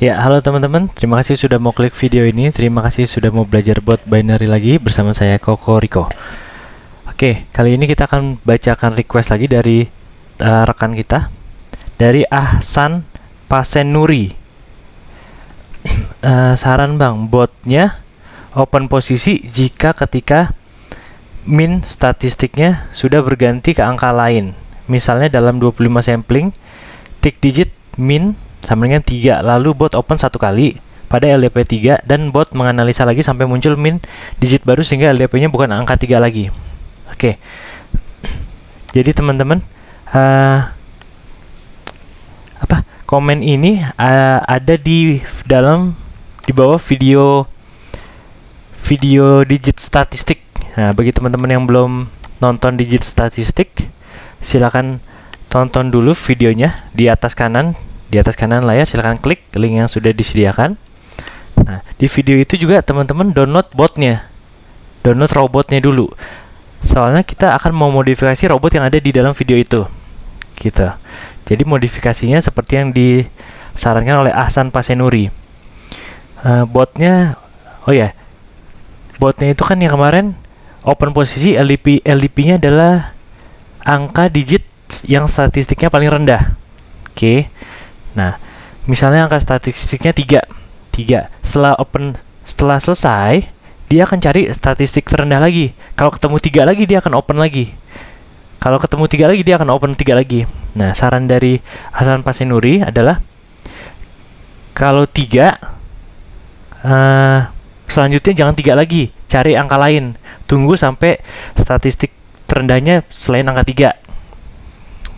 Ya, halo teman-teman. Terima kasih sudah mau klik video ini. Terima kasih sudah mau belajar buat binary lagi bersama saya Koko Riko. Oke, kali ini kita akan bacakan request lagi dari rekan kita, dari Ahsan Pasenuri. Saran bang, botnya open posisi jika ketika min statistiknya sudah berganti ke angka lain. Misalnya dalam 25 sampling, tick digit min sama dengan 3, lalu bot open satu kali pada LDP 3 dan bot menganalisa lagi sampai muncul min digit baru sehingga LDP nya bukan angka 3 lagi. Oke, jadi teman-teman, komen ini ada di bawah video digit statistik. Nah, bagi teman-teman yang belum nonton digit statistik, silakan tonton dulu videonya di atas kanan layar. Silakan klik link yang sudah disediakan. Nah, di video itu juga teman-teman download robotnya dulu. Soalnya kita akan memodifikasi robot yang ada di dalam video itu. Gitu. Jadi modifikasinya seperti yang disarankan oleh Ahsan Pasenuri. Botnya itu kan yang kemarin open posisi LDP-nya adalah angka digit yang statistiknya paling rendah. Oke. Nah, misalnya angka statistiknya 3. Setelah selesai, dia akan cari statistik terendah lagi. Kalau ketemu 3 lagi, dia akan open lagi. Kalau ketemu 3 lagi, dia akan open 3 lagi. Nah, saran dari Ahsan Pasenuri adalah kalau 3, selanjutnya jangan 3 lagi, cari angka lain. Tunggu sampai statistik terendahnya selain angka 3.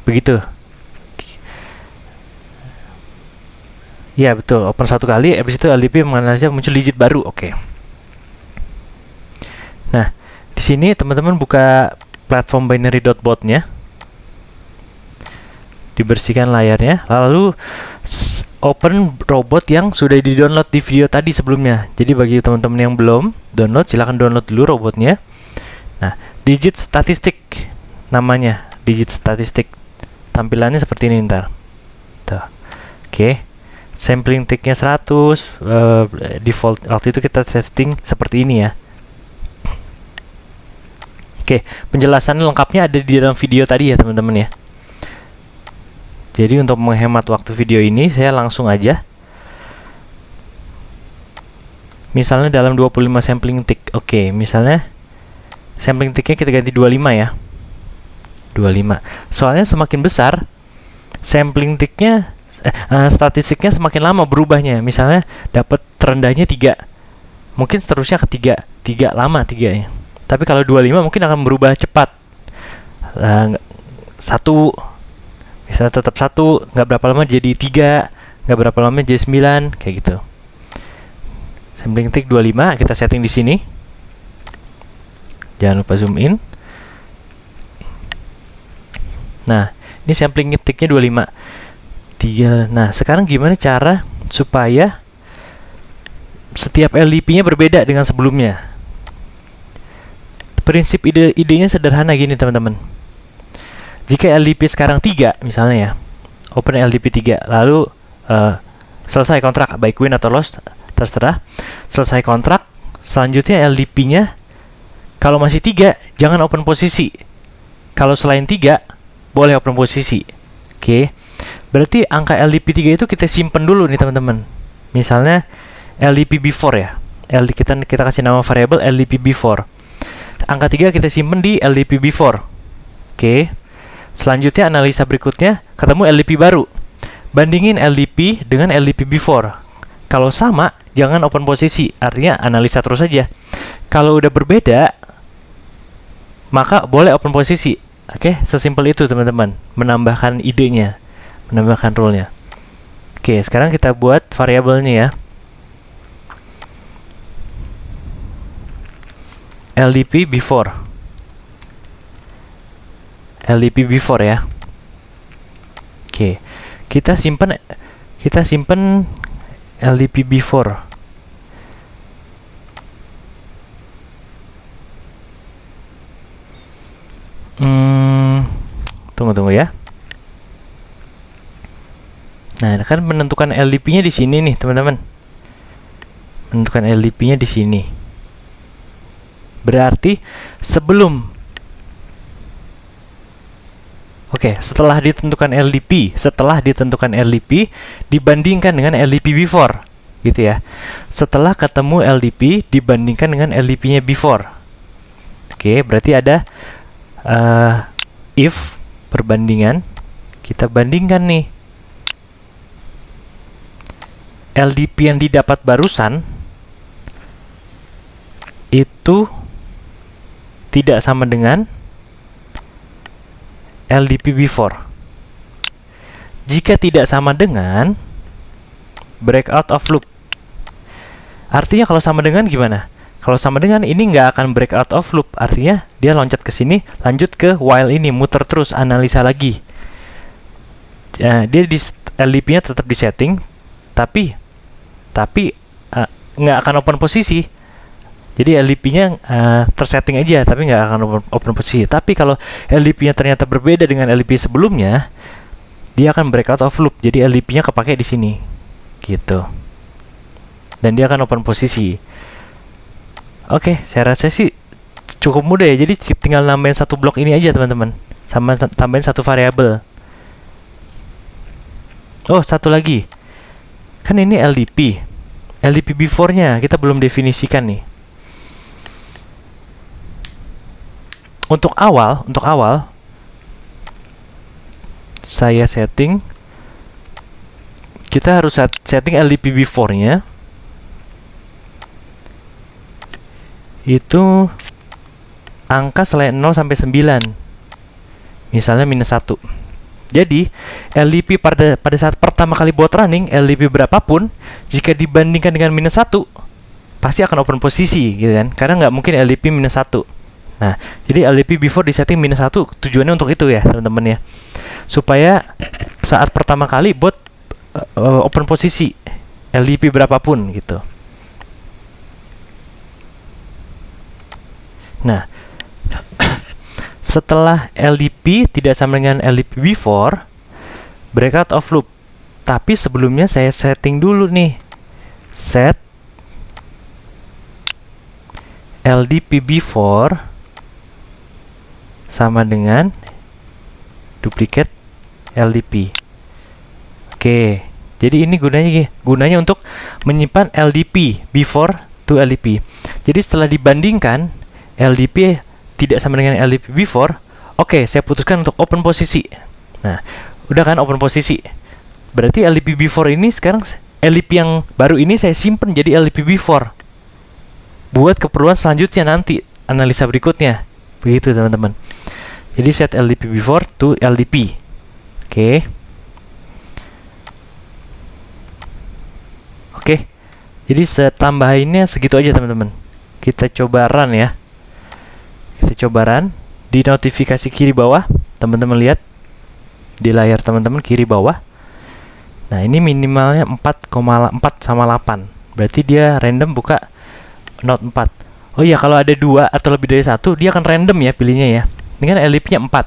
Begitu. Ya betul, open satu kali, habis itu LDP menganalisa muncul digit baru. Oke. Nah, di sini teman-teman buka platform binary.bot-nya, dibersihkan layarnya, lalu open robot yang sudah di-download di video tadi sebelumnya. Jadi bagi teman-teman yang belum download, silahkan download dulu robotnya. Nah, digit statistik namanya, digit statistik. Tampilannya seperti ini ntar. Tuh. Oke. Sampling ticknya 100, default waktu itu kita setting seperti ini ya. Oke, penjelasan lengkapnya ada di dalam video tadi ya teman-teman ya. Jadi untuk menghemat waktu video ini, saya langsung aja. Misalnya dalam 25 sampling tick. Oke, misalnya sampling ticknya kita ganti 25 ya. 25. Soalnya semakin besar sampling ticknya, statistiknya semakin lama berubahnya. Misalnya dapat terendahnya 3, mungkin seterusnya ke 3 lama 3 ya. Tapi kalau 25 mungkin akan berubah cepat. 1, misalnya tetap 1, nggak berapa lama jadi 3, nggak berapa lama jadi 9, kayak gitu. Sampling tick 25 kita setting di sini. Jangan lupa zoom in. Nah, ini sampling ticknya 25. 3. Nah, sekarang gimana cara supaya setiap LDP-nya berbeda dengan sebelumnya? Prinsip idenya sederhana gini teman-teman. Jika LDP sekarang 3 misalnya ya, open LDP 3, lalu selesai kontrak, baik win atau loss terserah. Selesai kontrak, selanjutnya LDP-nya kalau masih 3 jangan open posisi. Kalau selain 3 boleh open posisi. Oke. Berarti angka LDP 3 itu kita simpen dulu nih teman-teman. Misalnya LDP before ya. Kita kasih nama variabel LDP before. Angka 3 kita simpen di LDP before. Oke. Selanjutnya analisa berikutnya ketemu LDP baru. Bandingin LDP dengan LDP before. Kalau sama, jangan open posisi. Artinya analisa terus saja. Kalau udah berbeda, maka boleh open posisi. Oke, sesimpel itu teman-teman. Menambahkan idenya, menambahkan rule-nya. Oke, sekarang kita buat variabelnya ya. LDP before. LDP before ya. Oke. Kita simpen LDP before. Tunggu ya. Nah, kan menentukan LDP-nya di sini nih, teman-teman. Menentukan LDP-nya di sini. Berarti sebelum setelah ditentukan LDP dibandingkan dengan LDP before, gitu ya. Setelah ketemu LDP dibandingkan dengan LDP-nya before. Berarti ada if perbandingan, kita bandingkan nih LDP yang didapat barusan itu tidak sama dengan LDP before. Jika tidak sama dengan, breakout of loop. Artinya kalau sama dengan gimana? Kalau sama dengan ini nggak akan breakout of loop. Artinya dia loncat ke sini, lanjut ke while ini, muter terus, analisa lagi. Dia di LDP-nya tetap di setting, tapi nggak akan open posisi. Jadi LDP-nya tersetting aja, tapi nggak akan open posisi. Tapi kalau LDP-nya ternyata berbeda dengan LDP sebelumnya, dia akan breakout of loop. Jadi LDP-nya kepake di sini, gitu. Dan dia akan open posisi. Saya rasa sih cukup mudah ya. Jadi tinggal nambahin satu blok ini aja, teman-teman. Sama tambahin satu variabel. Satu lagi. Kan ini LDP. LDP before-nya kita belum definisikan nih. Untuk awal saya setting, kita harus setting LDP before-nya itu angka selain 0 sampai 9. Misalnya -1. Jadi LDP pada saat pertama kali buat running, LDP berapapun, jika dibandingkan dengan -1 pasti akan open posisi, gitu kan? Karena nggak mungkin LDP -1. Nah, jadi LDP before disetting -1 tujuannya untuk itu ya, teman-teman ya. Supaya saat pertama kali bot open posisi LDP berapapun gitu. Nah, setelah LDP tidak sama dengan LDP before, breakout of loop. Tapi sebelumnya saya setting dulu nih. Set LDP before sama dengan duplicate LDP. Jadi ini gunanya untuk menyimpan LDP before to LDP. Jadi setelah dibandingkan LDP tidak sama dengan LDP before, saya putuskan untuk open posisi. Nah, udah kan open posisi. Berarti LDP before ini sekarang LDP yang baru ini saya simpen jadi LDP before. Buat keperluan selanjutnya nanti, analisa berikutnya. Begitu, teman-teman. Jadi set LDP before to LDP. Jadi tambahinnya segitu aja, teman-teman. Kita coba run ya. Di notifikasi kiri bawah, teman-teman lihat di layar teman-teman kiri bawah. Nah, ini minimalnya 4,4 sama 8. Berarti dia random buka not 4. Kalau ada 2 atau lebih dari 1, dia akan random ya pilihnya ya. Ini kan LDP-nya 4.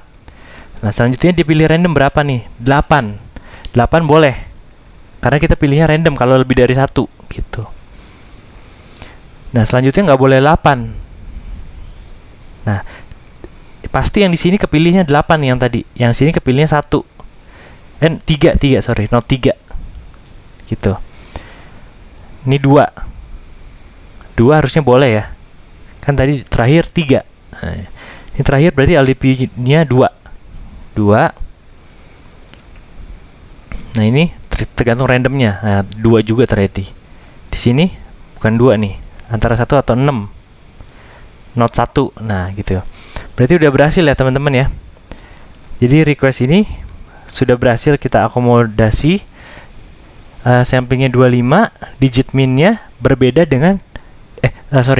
Nah, selanjutnya dia pilih random berapa nih? 8. 8 boleh. Karena kita pilihnya random kalau lebih dari 1 gitu. Nah, selanjutnya nggak boleh 8. Nah, pasti yang di sini kepilihnya 8 yang tadi. Yang sini kepilihnya 1. 3, sorry, not 3. Gitu. Ini 2. 2 harusnya boleh ya. Kan tadi terakhir 3. Nah, ini terakhir berarti LDP-nya 2. Nah, ini tergantung randomnya. Nah, 2 juga terjadi. Di sini bukan 2 nih. Antara 1 atau 6. Not 1. Nah, gitu. Berarti udah berhasil ya, teman-teman ya. Jadi request ini sudah berhasil kita akomodasi. Samplingnya 25, digit min-nya berbeda dengan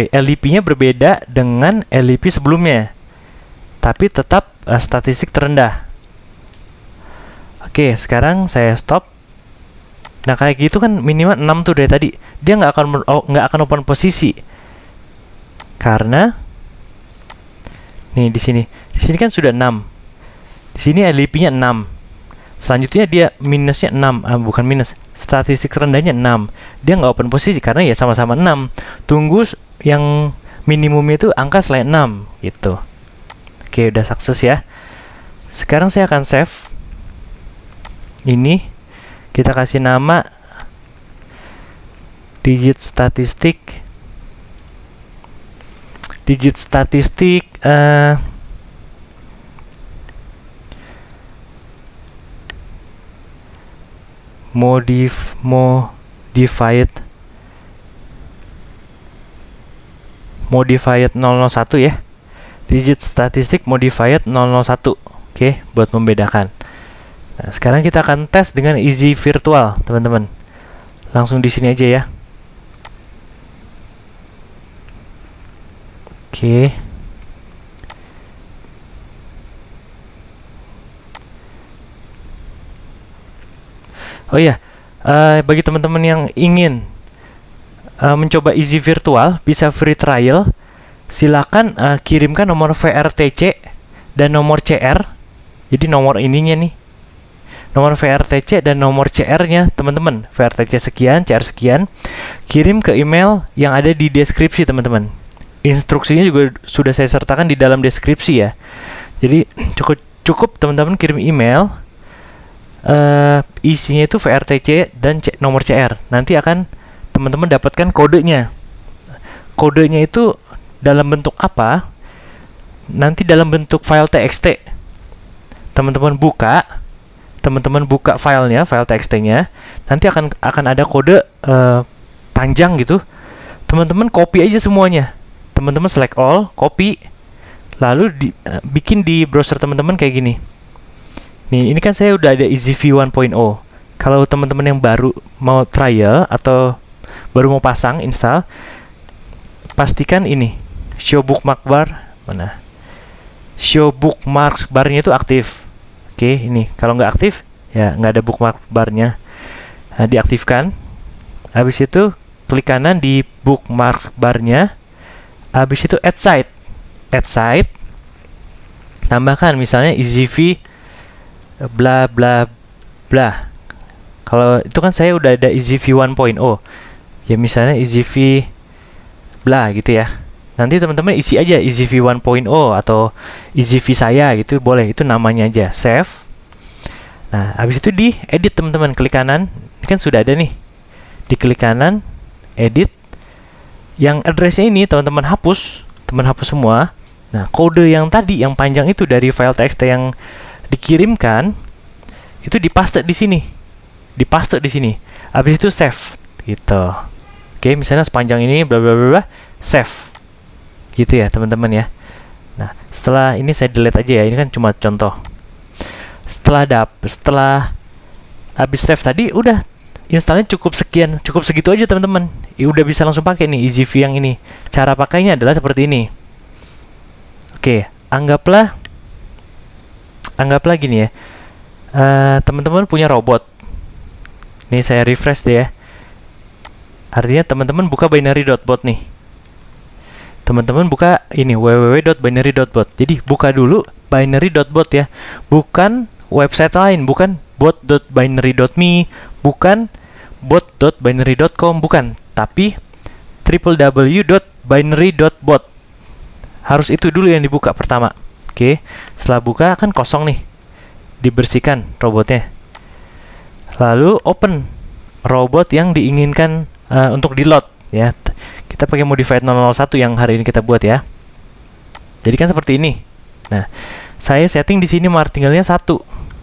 LDP-nya berbeda dengan LDP sebelumnya. Tapi tetap statistik terendah. Sekarang saya stop. Nah, kayak gitu kan minimal 6 tuh dari tadi. Dia nggak akan open posisi. Karena nih di sini kan sudah 6. Di sini LDP-nya 6. Selanjutnya dia minusnya 6, bukan minus, statistik rendahnya 6. Dia nggak open posisi karena ya sama-sama 6. Tunggu yang minimumnya itu angka selain 6 gitu. Oke, udah sukses ya. Sekarang saya akan save. Ini kita kasih nama digit statistik modified 001 ya. Digit statistik modified 001. Oke, buat membedakan. Nah, sekarang kita akan tes dengan easy virtual, teman-teman. Langsung di sini aja ya. Oke. Oh ya, bagi teman-teman yang ingin mencoba easy virtual, bisa free trial, silakan kirimkan nomor VRTC dan nomor CR. Jadi nomor ininya nih, nomor VRTC dan nomor CR-nya teman-teman. VRTC sekian, CR sekian. Kirim ke email yang ada di deskripsi teman-teman. Instruksinya juga sudah saya sertakan di dalam deskripsi ya. Jadi cukup teman-teman kirim email, isinya itu VRTC dan nomor CR. Nanti akan teman-teman dapatkan kodenya. Kodenya itu dalam bentuk apa? Nanti dalam bentuk file TXT. Teman-teman buka filenya, file TXT-nya. Nanti akan ada kode panjang gitu. Teman-teman copy aja semuanya. Teman-teman select all, copy, lalu bikin di browser teman-teman kayak gini. Nih, ini kan saya udah ada EasyView 1.0. Kalau teman-teman yang baru mau trial atau baru mau pasang install, pastikan ini show bookmark bar mana? Show bookmarks barnya itu aktif. Oke, ini kalau nggak aktif ya nggak ada bookmark barnya. Nah, diaktifkan. Habis itu klik kanan di bookmarks barnya. Habis itu add site, tambahkan misalnya EasyV bla bla bla. Kalau itu kan saya udah ada EasyV 1.0 ya, misalnya EasyV bla gitu ya. Nanti teman-teman isi aja EasyV 1.0 atau EasyV saya gitu, boleh, itu namanya aja. Save. Nah, habis itu di edit teman-teman, klik kanan. Ini kan sudah ada nih, diklik kanan, edit. Yang addressnya ini teman-teman hapus semua. Nah, kode yang tadi yang panjang itu dari file TXT yang dikirimkan itu dipaste di sini. Habis itu save gitu. Oke, misalnya sepanjang ini bla bla bla, save. Gitu ya, teman-teman ya. Nah, setelah ini saya delete aja ya. Ini kan cuma contoh. Setelah habis save tadi udah, installnya cukup segitu aja teman-teman. Udah bisa langsung pakai nih EasyView yang ini. Cara pakainya adalah seperti ini. Oke, anggaplah gini ya. Teman-teman punya robot. Nih saya refresh deh ya. Artinya teman-teman buka binary.bot nih. Teman-teman buka ini www.binary.bot. Jadi buka dulu binary.bot ya. Bukan website lain, bukan bot.binary.me, bukan bot.binary.com, bukan, tapi www.binary.bot. Harus itu dulu yang dibuka pertama. Oke, setelah buka kan kosong nih, dibersihkan robotnya, lalu open robot yang diinginkan untuk di load ya. Kita pakai modified 001 yang hari ini kita buat ya. Jadi kan seperti ini. Nah, saya setting di sini martingale-nya 1.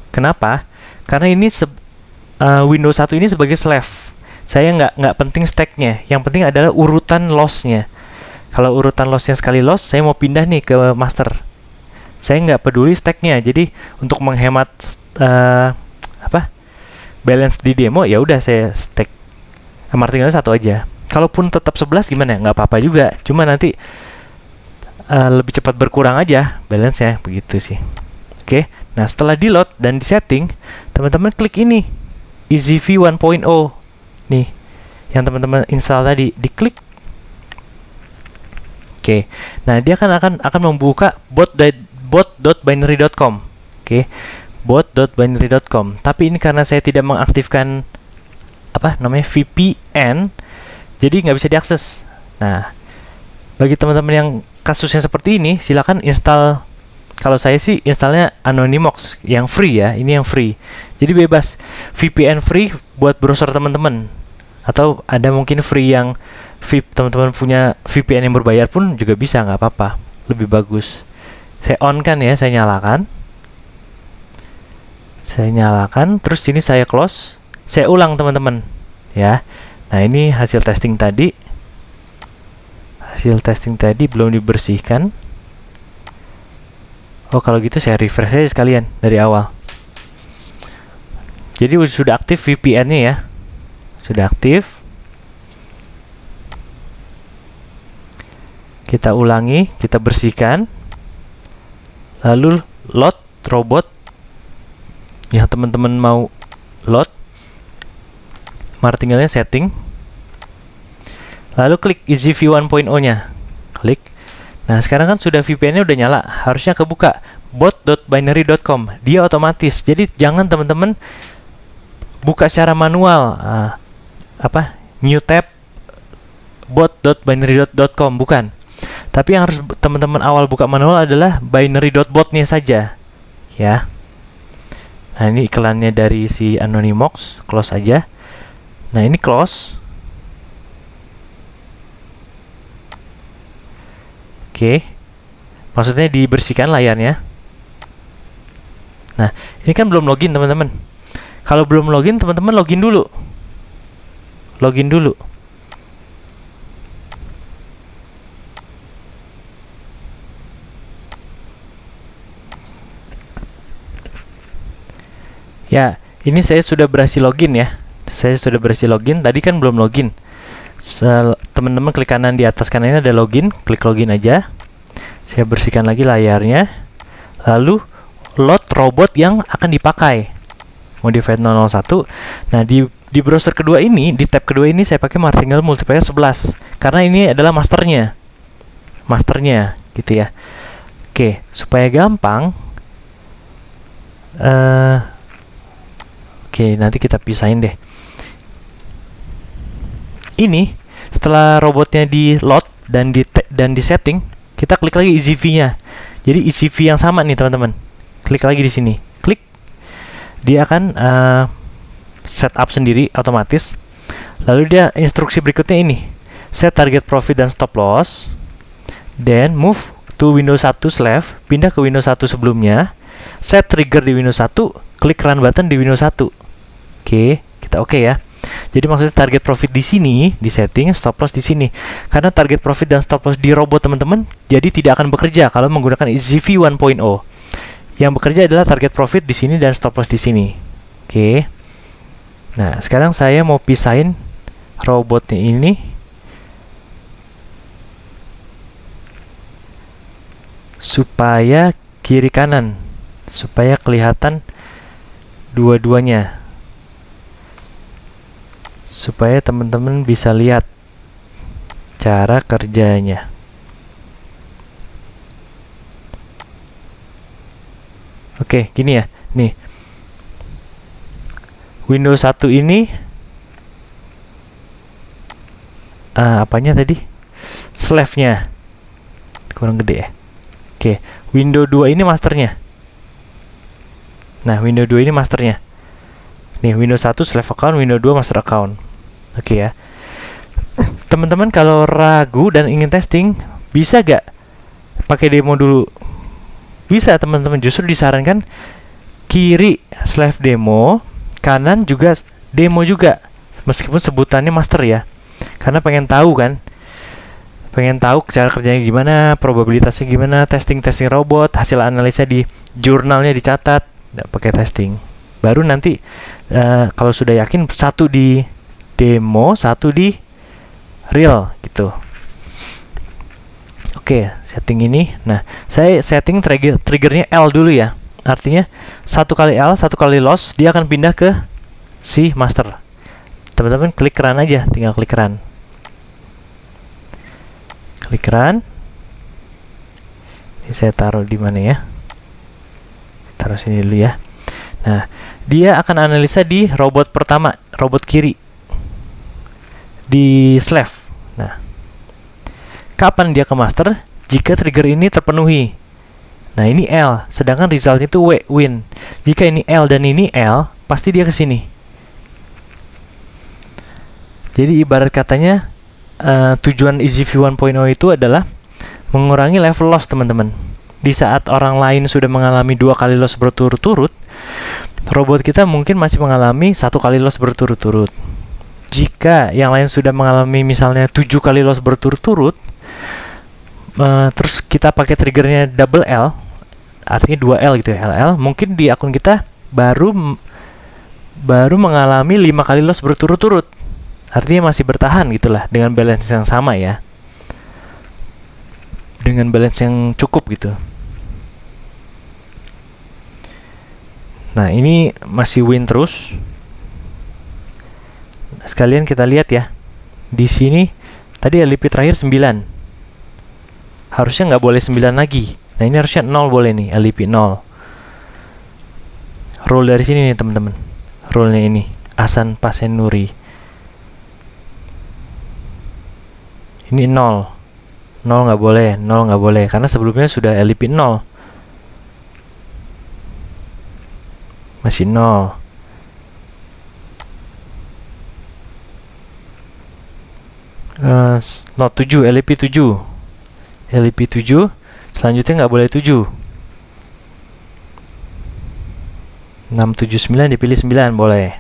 Kenapa? Karena ini Windows 1 ini sebagai slave. Saya nggak penting stack-nya. Yang penting adalah urutan loss-nya. Kalau urutan loss-nya sekali loss, saya mau pindah nih ke master. Saya nggak peduli stack-nya. Jadi untuk menghemat balance di demo, ya udah saya stack martingale 1 aja. Kalaupun tetap 11 gimana? Nggak apa-apa juga. Cuma nanti lebih cepat berkurang aja balance-nya, begitu sih. Oke, nah setelah di load dan di setting, teman-teman klik ini EasyV 1.0 nih, yang teman-teman install tadi, diklik. Oke, nah dia akan membuka bot.binary.com. Oke, bot.binary.com. Tapi ini karena saya tidak mengaktifkan VPN, jadi nggak bisa diakses. Nah, bagi teman-teman yang kasusnya seperti ini, silakan install. Kalau saya sih installnya Anonymous yang free ya, ini yang free. Jadi bebas, VPN free buat browser teman-teman. Atau ada mungkin free yang teman-teman punya VPN yang berbayar pun juga bisa, nggak apa-apa. Lebih bagus. Saya on kan ya, saya nyalakan. Terus ini saya close. Saya ulang teman-teman ya. Nah, ini hasil testing tadi. Belum dibersihkan. Oh, kalau gitu saya refresh aja sekalian dari awal. Jadi sudah aktif VPN-nya ya. Sudah aktif. Kita ulangi, kita bersihkan. Lalu load robot yang teman-teman mau load. Tinggalnya setting. Lalu klik Easy View 1.0-nya. Klik. Nah, sekarang kan sudah VPN-nya udah nyala, harusnya kebuka bot.binary.com. Dia otomatis. Jadi jangan teman-teman buka secara manual. New tab bot.binary.com, bukan. Tapi yang harus teman-teman awal buka manual adalah binary.bot-nya saja. Ya. Nah, ini iklannya dari si Anonymous, close aja. Nah, ini close. Oke. Maksudnya dibersihkan layarnya. Nah, ini kan belum login, teman-teman. Kalau belum login, teman-teman login dulu. Ya, ini saya sudah berhasil login ya. Tadi kan belum login. Teman-teman klik kanan di atas kanan ini ada login, klik login aja. Saya bersihkan lagi layarnya. Lalu load robot yang akan dipakai. Modified 001. Nah, di browser kedua ini, di tab kedua ini saya pakai Martingale Multiplayer 11 karena ini adalah masternya gitu ya. Oke, supaya gampang. Oke, nanti kita pisahin deh. Ini setelah robotnya di load dan di setting, kita klik lagi Easy V-nya. Jadi Easy V yang sama nih teman-teman. Klik lagi di sini. Klik. Dia akan setup sendiri otomatis. Lalu dia instruksi berikutnya ini. Set target profit dan stop loss. Then move to Windows 1 / pindah ke Windows 1 sebelumnya. Set trigger di Windows 1, klik run button di Windows 1. Oke, kita oke ya. Jadi maksudnya target profit di sini, di setting, stop loss di sini. Karena target profit dan stop loss di robot teman-teman jadi tidak akan bekerja kalau menggunakan EasyV 1.0. Yang bekerja adalah target profit di sini dan stop loss di sini. Oke. Nah, sekarang saya mau pisahin robotnya ini. Supaya kiri kanan, supaya kelihatan dua-duanya, supaya teman-teman bisa lihat cara kerjanya. Oke, gini ya. Nih. Windows 1 ini apanya tadi? Slave-nya. Kurang gede ya. Oke, Windows 2 ini masternya. Nah, Windows 2 ini masternya. Nih, Windows 1 slave account, Windows 2 master account. Oke ya. Teman-teman kalau ragu dan ingin testing, bisa gak pakai demo dulu? Bisa teman-teman, justru disarankan kiri slave demo, kanan juga demo juga. Meskipun sebutannya master ya. Karena pengen tahu kan. Pengen tahu cara kerjanya gimana, probabilitasnya gimana, testing robot, hasil analisa di jurnalnya dicatat, nggak pakai testing. Baru nanti kalau sudah yakin, satu di demo, satu di real gitu. Oke, setting ini. Nah, saya setting triggernya L dulu ya. Artinya 1 kali L, 1 kali loss, dia akan pindah ke si master. Teman-teman klik run aja, tinggal klik run. Klik run. Ini saya taruh di mana ya? Taruh sini dulu ya. Nah, dia akan analisa di robot pertama, robot kiri, di slave. Nah, kapan dia ke master? Jika trigger ini terpenuhi. Nah, ini L, sedangkan resultnya itu W, win. Jika ini L dan ini L, pasti dia ke sini. Jadi ibarat katanya tujuan EasyView 1.0 itu adalah mengurangi level loss, teman-teman. Di saat orang lain sudah mengalami 2 kali loss berturut-turut, robot kita mungkin masih mengalami 1 kali loss berturut-turut. Jika yang lain sudah mengalami misalnya 7 kali loss berturut-turut, terus kita pakai triggernya double L, artinya 2L gitu ya, LL, mungkin di akun kita baru mengalami 5 kali loss berturut-turut. Artinya masih bertahan gitulah dengan balance yang sama ya. Dengan balance yang cukup gitu. Nah, ini masih win terus. Sekalian kita lihat ya. Di sini tadi LP terakhir 9. Harusnya nggak boleh 9 lagi. Nah, ini harusnya 0 boleh nih, LP 0. Rule dari sini nih, teman-teman. Rule-nya ini, Hasan Pasen Nuri. Ini 0. 0 nggak boleh, 0 nggak boleh. Karena sebelumnya sudah LP 0. Masih 0. Not 7, LP 7. LP 7. Selanjutnya nggak boleh 7. 679 dipilih 9 boleh.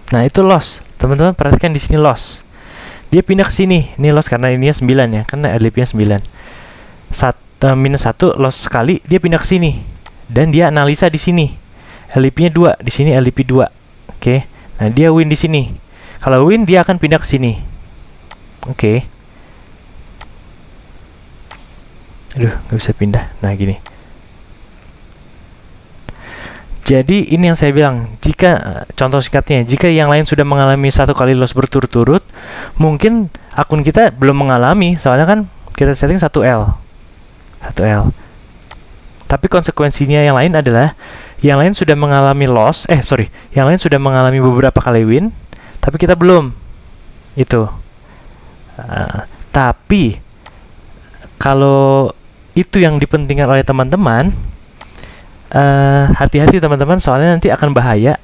Nah, itu loss. Teman-teman perhatikan di sini loss. Dia pindah ke sini. Ini loss karena ininya 9 ya, karena LP-nya 9. Minus 1 loss sekali, dia pindah ke sini. Dan dia analisa di sini. LP-nya 2, di sini LP 2. Oke. Nah, dia win di sini. Kalau win dia akan pindah ke sini. Oke. Aduh, nggak bisa pindah. Nah, gini. Jadi ini yang saya bilang, jika contoh singkatnya, jika yang lain sudah mengalami 1 kali loss berturut-turut, mungkin akun kita belum mengalami, soalnya kan kita setting 1L. Tapi konsekuensinya yang lain adalah, yang lain sudah mengalami loss, yang lain sudah mengalami beberapa kali win, tapi kita belum. Itu. Tapi kalau itu yang dipentingkan oleh teman-teman, hati-hati teman-teman, soalnya nanti akan bahaya.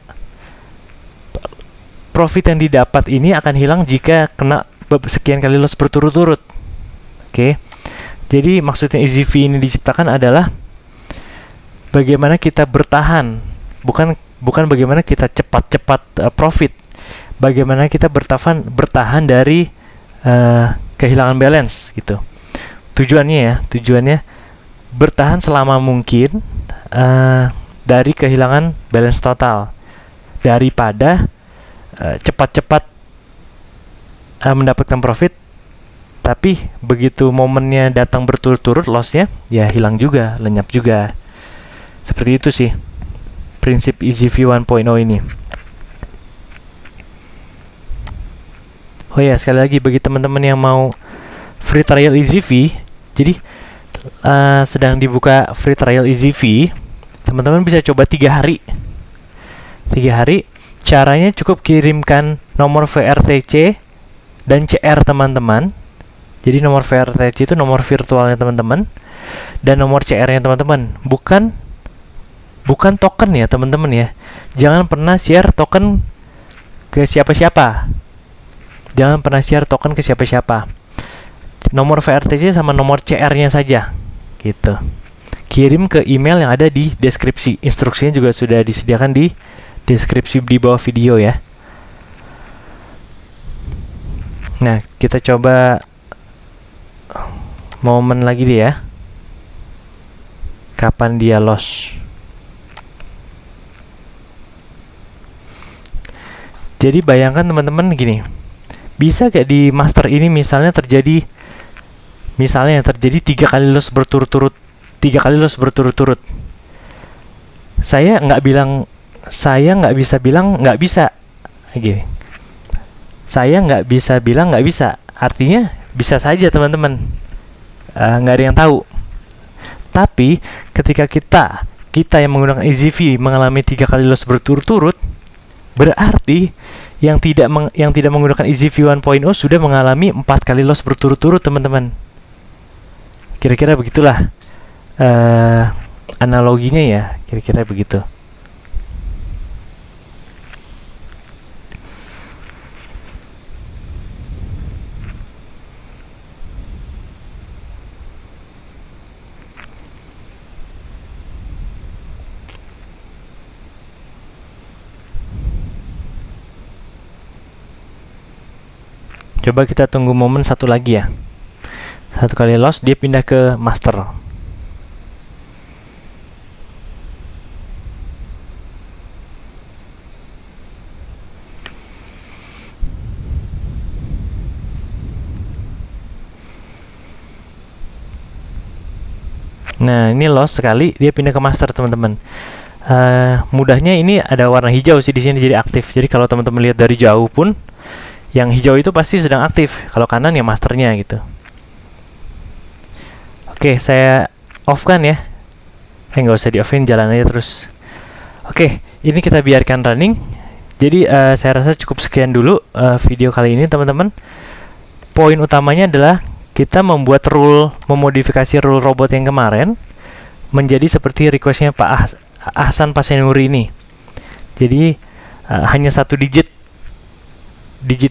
Profit yang didapat ini akan hilang jika kena sekian kali loss berturut-turut. Oke. Jadi maksudnya EasyV ini diciptakan adalah bagaimana kita bertahan, bukan bagaimana kita cepat-cepat profit. Bagaimana kita bertahan dari kehilangan balance gitu. Tujuannya bertahan selama mungkin dari kehilangan balance total, daripada cepat-cepat mendapatkan profit, tapi begitu momennya datang berturut-turut, lossnya ya hilang juga, lenyap juga. Seperti itu sih prinsip EasyV 1.0 ini. Oh ya, sekali lagi bagi teman-teman yang mau free trial EasyV, jadi sedang dibuka free trial EasyV, teman-teman bisa coba 3 hari. 3 hari, caranya cukup kirimkan nomor VRTC dan CR teman-teman. Jadi nomor VRTC itu nomor virtualnya teman-teman, dan nomor CR-nya teman-teman. Bukan token ya teman-teman ya. Jangan pernah share token ke siapa-siapa. Nomor VRTC sama nomor CR-nya saja. Gitu. Kirim ke email yang ada di deskripsi. Instruksinya juga sudah disediakan di deskripsi di bawah video ya. Nah, kita coba momen lagi deh ya. Kapan dia loss? Jadi bayangkan teman-teman gini. Bisa gak di master ini misalnya terjadi 3 kali loss berturut-turut. Saya nggak bisa bilang nggak bisa. Gini. Saya nggak bisa bilang nggak bisa. Artinya bisa saja teman-teman. Nggak ada yang tahu. Tapi ketika kita yang menggunakan EasyV mengalami 3 kali loss berturut-turut, berarti yang tidak menggunakan EasyV 1.0 sudah mengalami 4 kali loss berturut-turut, teman-teman. Kira-kira begitulah analoginya ya, kira-kira begitu. Coba kita tunggu momen satu lagi ya. Satu kali loss, dia pindah ke master. Nah, ini loss sekali, dia pindah ke master, teman-teman. Mudahnya ini ada warna hijau sih di sini jadi aktif. Jadi kalau teman-teman lihat dari jauh pun, yang hijau itu pasti sedang aktif. Kalau kanan ya masternya gitu. Oke, saya off kan ya. Nggak usah di offin, jalan aja terus. Oke, ini kita biarkan running. Jadi saya rasa cukup sekian dulu video kali ini, teman-teman. Poin utamanya adalah kita membuat memodifikasi rule robot yang kemarin menjadi seperti requestnya Pak Ahsan Pasenuri ini. Jadi hanya satu digit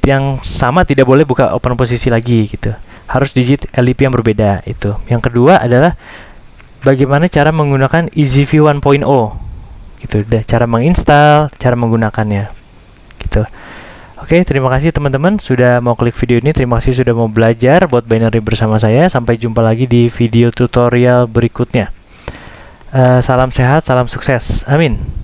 yang sama tidak boleh buka open posisi lagi gitu. Harus digit LDP yang berbeda itu. Yang kedua adalah bagaimana cara menggunakan EasyV 1.0 gitu. Cara menginstal, cara menggunakannya gitu. Oke, terima kasih teman-teman sudah mau klik video ini. Terima kasih sudah mau belajar buat binary bersama saya. Sampai jumpa lagi di video tutorial berikutnya. Salam sehat, salam sukses. Amin.